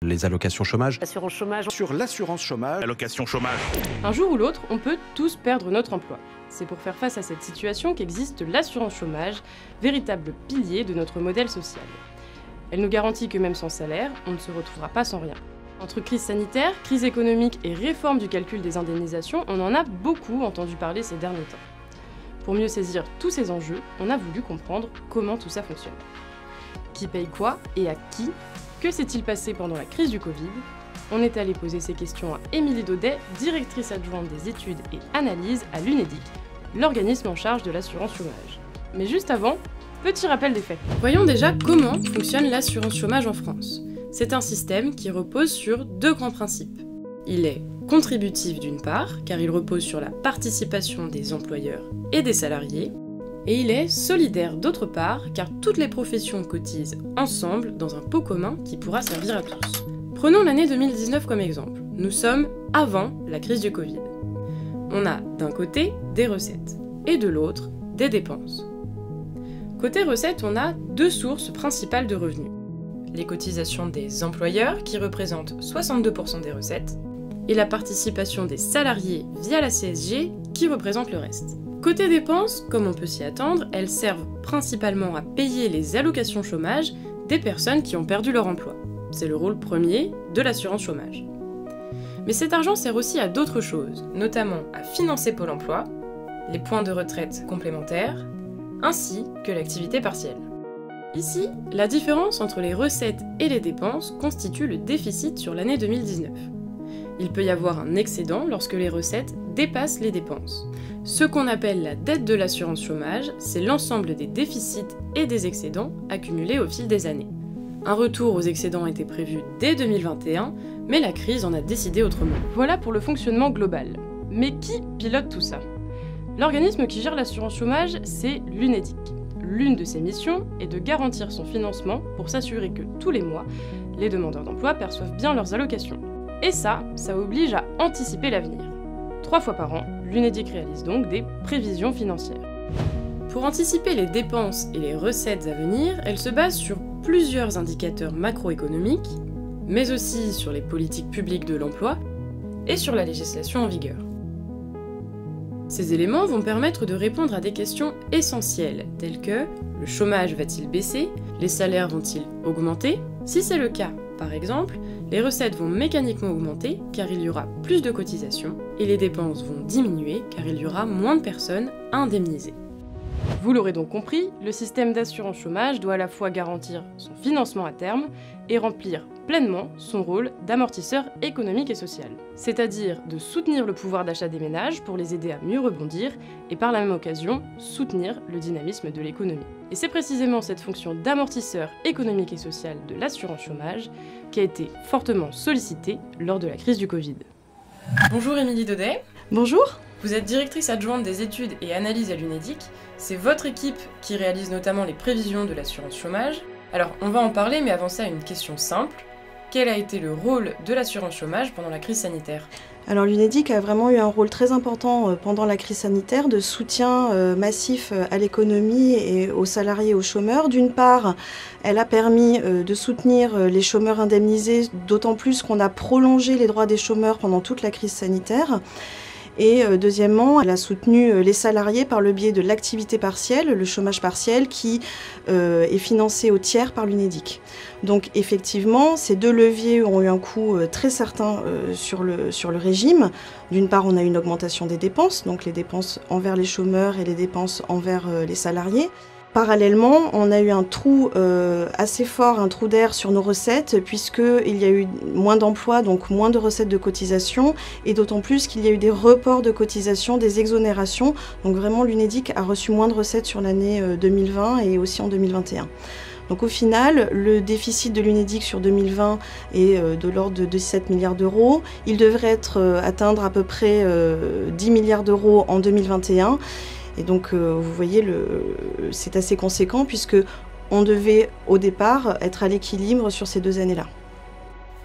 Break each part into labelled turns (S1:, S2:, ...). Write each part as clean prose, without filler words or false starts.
S1: Les allocations chômage.
S2: L'assurance chômage.
S3: Sur l'assurance chômage.
S4: Allocation chômage.
S5: Un jour ou l'autre, on peut tous perdre notre emploi. C'est pour faire face à cette situation qu'existe l'assurance chômage, véritable pilier de notre modèle social. Elle nous garantit que même sans salaire, on ne se retrouvera pas sans rien. Entre crise sanitaire, crise économique et réforme du calcul des indemnisations, on en a beaucoup entendu parler ces derniers temps. Pour mieux saisir tous ces enjeux, on a voulu comprendre comment tout ça fonctionne. Qui paye quoi et à qui? Que s'est-il passé pendant la crise du Covid? On est allé poser ces questions à Émilie Daudet, directrice adjointe des études et analyses à l'UNEDIC, l'organisme en charge de l'assurance chômage. Mais juste avant, petit rappel des faits. Voyons déjà comment fonctionne l'assurance chômage en France. C'est un système qui repose sur deux grands principes. Il est contributif d'une part, car il repose sur la participation des employeurs et des salariés, et il est solidaire d'autre part, car toutes les professions cotisent ensemble dans un pot commun qui pourra servir à tous. Prenons l'année 2019 comme exemple. Nous sommes avant la crise du Covid. On a d'un côté des recettes, et de l'autre des dépenses. Côté recettes, on a deux sources principales de revenus. Les cotisations des employeurs, qui représentent 62% des recettes, et la participation des salariés via la CSG, qui représente le reste. Côté dépenses, comme on peut s'y attendre, elles servent principalement à payer les allocations chômage des personnes qui ont perdu leur emploi. C'est le rôle premier de l'assurance chômage. Mais cet argent sert aussi à d'autres choses, notamment à financer Pôle emploi, les points de retraite complémentaires, ainsi que l'activité partielle. Ici, la différence entre les recettes et les dépenses constitue le déficit sur l'année 2019. Il peut y avoir un excédent lorsque les recettes dépassent les dépenses. Ce qu'on appelle la dette de l'assurance chômage, c'est l'ensemble des déficits et des excédents accumulés au fil des années. Un retour aux excédents était prévu dès 2021, mais la crise en a décidé autrement. Voilà pour le fonctionnement global. Mais qui pilote tout ça? L'organisme qui gère l'assurance chômage, c'est l'UNEDIC. L'une de ses missions est de garantir son financement pour s'assurer que tous les mois, les demandeurs d'emploi perçoivent bien leurs allocations. Et ça oblige à anticiper l'avenir. 3 fois par an, l'UNEDIC réalise donc des prévisions financières. Pour anticiper les dépenses et les recettes à venir, elle se base sur plusieurs indicateurs macroéconomiques, mais aussi sur les politiques publiques de l'emploi et sur la législation en vigueur. Ces éléments vont permettre de répondre à des questions essentielles, telles que le chômage va-t-il baisser? Les salaires vont-ils augmenter? Si c'est le cas, par exemple, les recettes vont mécaniquement augmenter car il y aura plus de cotisations et les dépenses vont diminuer car il y aura moins de personnes à indemniser. Vous l'aurez donc compris, le système d'assurance chômage doit à la fois garantir son financement à terme et remplir pleinement son rôle d'amortisseur économique et social. C'est-à-dire de soutenir le pouvoir d'achat des ménages pour les aider à mieux rebondir et par la même occasion soutenir le dynamisme de l'économie. Et c'est précisément cette fonction d'amortisseur économique et social de l'assurance chômage qui a été fortement sollicitée lors de la crise du Covid. Bonjour Émilie Daudet.
S6: Bonjour.
S5: Vous êtes directrice adjointe des études et analyses à l'UNEDIC. C'est votre équipe qui réalise notamment les prévisions de l'assurance chômage. Alors, on va en parler, mais avant ça, une question simple. Quel a été le rôle de l'assurance chômage pendant la crise sanitaire ?
S6: Alors l'UNEDIC a vraiment eu un rôle très important pendant la crise sanitaire de soutien massif à l'économie et aux salariés et aux chômeurs. D'une part, elle a permis de soutenir les chômeurs indemnisés, d'autant plus qu'on a prolongé les droits des chômeurs pendant toute la crise sanitaire. Et deuxièmement, elle a soutenu les salariés par le biais de l'activité partielle, le chômage partiel, qui est financé au tiers par l'UNEDIC. Donc effectivement, ces deux leviers ont eu un coût très certain sur le régime. D'une part, on a eu une augmentation des dépenses, donc les dépenses envers les chômeurs et les dépenses envers les salariés. Parallèlement, on a eu un trou assez fort, un trou d'air sur nos recettes, puisqu'il y a eu moins d'emplois, donc moins de recettes de cotisation, et d'autant plus qu'il y a eu des reports de cotisation, des exonérations. Donc vraiment, l'UNEDIC a reçu moins de recettes sur l'année 2020 et aussi en 2021. Donc au final, le déficit de l'UNEDIC sur 2020 est de l'ordre de 17 milliards d'euros. Il devrait atteindre à peu près 10 milliards d'euros en 2021. Et donc, vous voyez, c'est assez conséquent puisque on devait, au départ, être à l'équilibre sur ces 2 années-là.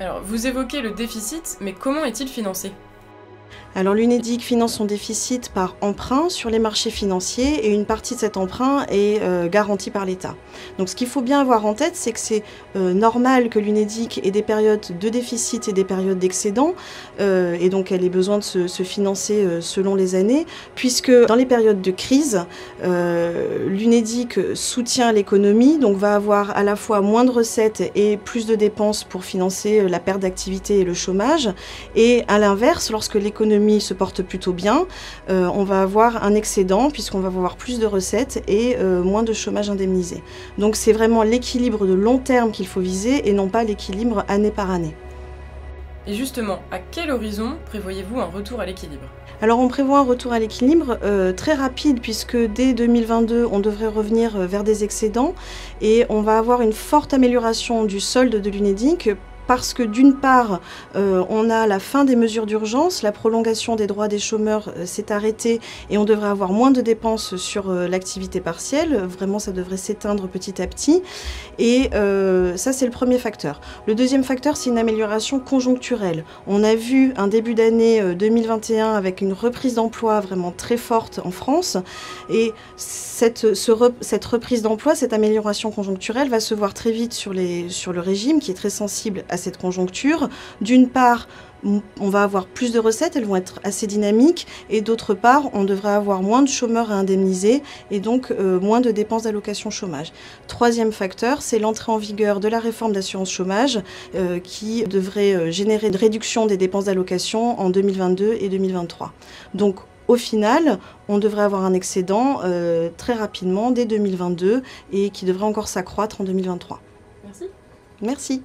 S5: Alors, vous évoquez le déficit, mais comment est-il financé ?
S6: Alors l'UNEDIC finance son déficit par emprunt sur les marchés financiers et une partie de cet emprunt est garantie par l'État. Donc ce qu'il faut bien avoir en tête, c'est que c'est normal que l'UNEDIC ait des périodes de déficit et des périodes d'excédent et donc elle ait besoin de se financer selon les années, puisque dans les périodes de crise, l'UNEDIC soutient l'économie, donc va avoir à la fois moins de recettes et plus de dépenses pour financer la perte d'activité et le chômage. Et à l'inverse, lorsque l'économie se porte plutôt bien, on va avoir un excédent puisqu'on va avoir plus de recettes et moins de chômage indemnisé. Donc c'est vraiment l'équilibre de long terme qu'il faut viser et non pas l'équilibre année par année.
S5: Et justement, à quel horizon prévoyez-vous un retour à l'équilibre ?
S6: Alors on prévoit un retour à l'équilibre très rapide puisque dès 2022 on devrait revenir vers des excédents et on va avoir une forte amélioration du solde de l'UNEDIC. Parce que d'une part, on a la fin des mesures d'urgence, la prolongation des droits des chômeurs s'est arrêtée et on devrait avoir moins de dépenses sur l'activité partielle. Vraiment, ça devrait s'éteindre petit à petit. Et ça, c'est le premier facteur. Le deuxième facteur, c'est une amélioration conjoncturelle. On a vu un début d'année 2021 avec une reprise d'emploi vraiment très forte en France. Et cette reprise d'emploi, cette amélioration conjoncturelle va se voir très vite sur le régime qui est très sensible à cette conjoncture. D'une part, on va avoir plus de recettes, elles vont être assez dynamiques, et d'autre part, on devrait avoir moins de chômeurs à indemniser et donc moins de dépenses d'allocation chômage. Troisième facteur, c'est l'entrée en vigueur de la réforme d'assurance chômage qui devrait générer une réduction des dépenses d'allocation en 2022 et 2023. Donc, au final, on devrait avoir un excédent très rapidement dès 2022 et qui devrait encore s'accroître en 2023.
S5: Merci.
S6: Merci.